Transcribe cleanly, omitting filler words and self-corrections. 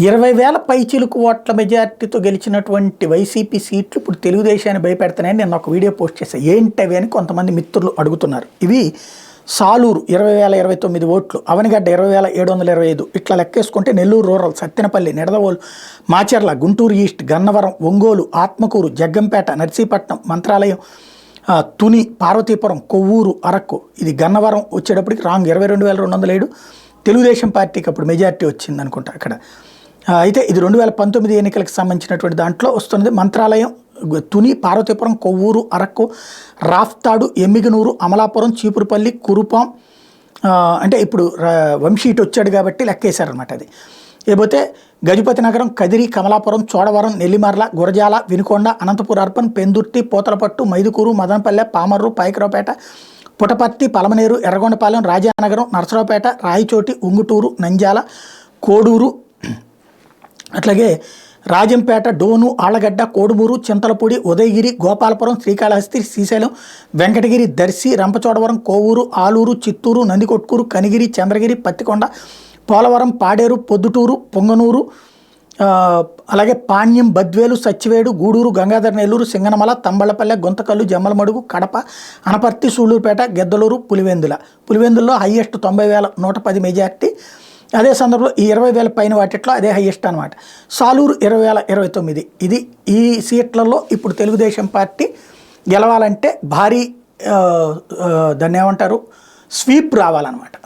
20,000 పైచిలుకు ఓట్ల మెజార్టీతో గెలిచినటువంటి వైసీపీ సీట్లు ఇప్పుడు తెలుగుదేశాన్ని భయపెడుతున్నాయని నేను ఒక వీడియో పోస్ట్ చేశాను. ఏంటవి అని కొంతమంది మిత్రులు అడుగుతున్నారు. ఇవి సాలూరు 20,029 ఓట్లు, అవనిగడ్డ 20,725, ఇట్లా లెక్కేసుకుంటే నెల్లూరు రూరల్, సత్తెనపల్లి, నిడదవోలు, మాచర్ల, గుంటూరు ఈస్ట్, గన్నవరం, ఒంగోలు, ఆత్మకూరు, జగ్గంపేట, నర్సీపట్నం, మంత్రాలయం, తుని, పార్వతీపురం, కొవ్వూరు, అరకు. ఇది గన్నవరం వచ్చేటప్పటికి రాంగ్ 22,207 తెలుగుదేశం పార్టీకి అప్పుడు మెజార్టీ వచ్చింది అనుకుంటా అక్కడ. అయితే ఇది 2019 ఎన్నికలకు సంబంధించినటువంటి దాంట్లో వస్తుంది. మంత్రాలయం, తుని, పార్వతీపురం, కొవ్వూరు, అరకు, రాఫ్తాడు, ఎమ్మిగనూరు, అమలాపురం, చీపురుపల్లి, కురుపాం, అంటే ఇప్పుడు వంశీ ఇటు వచ్చాడు కాబట్టి లెక్కేశారనమాట. అది లేకపోతే గజపతి నగరం, కదిరి, కమలాపురం, చోడవరం, నెల్లిమర్ల, గురజాల, వినుకొండ, అనంతపురం అర్బన్, పెందుర్తి, పోతలపట్టు, మైదుకూరు, మదనపల్లె, పామర్రు, పాయకరావుపేట, పుటపర్తి, పలమనేరు, ఎర్రగొండపాలెం, రాజానగరం, నరసరావుపేట, రాయచోటి, ఉంగుటూరు, నంద్యాల, కోడూరు, అట్లాగే రాజంపేట, డోను, ఆళ్లగడ్డ, కోడుమూరు, చింతలపూడి, ఉదయగిరి, గోపాలపురం, శ్రీకాళహస్తి, శ్రీశైలం, వెంకటగిరి, దర్శి, రంపచోడవరం, కోవూరు, ఆలూరు, చిత్తూరు, నందికొట్కూరు, కనిగిరి, చంద్రగిరి, పత్తికొండ, పోలవరం, పాడేరు, పొద్దుటూరు, పొంగనూరు, అలాగే పాణ్యం, బద్వేలు, సచ్చివేడు, గూడూరు, గంగాధర నెల్లూరు, సింగనమల, తంబళ్లపల్లె, గుంతకల్లు, జమ్మలమడుగు, కడప, అనపర్తి, సూళ్లూరుపేట, గెద్దలూరు, పులివెందుల్లో హైయెస్ట్ 90,110 మెజార్టీ. అదే సందర్భంలో ఈ 20,000 పైన వాటిట్లో అదే హైయెస్ట్ అనమాట. సాలూరు 20,029. ఇది ఈ సీట్లలో ఇప్పుడు తెలుగుదేశం పార్టీ గెలవాలంటే భారీ దాన్ని ఏమంటారు స్వీప్ రావాలన్నమాట.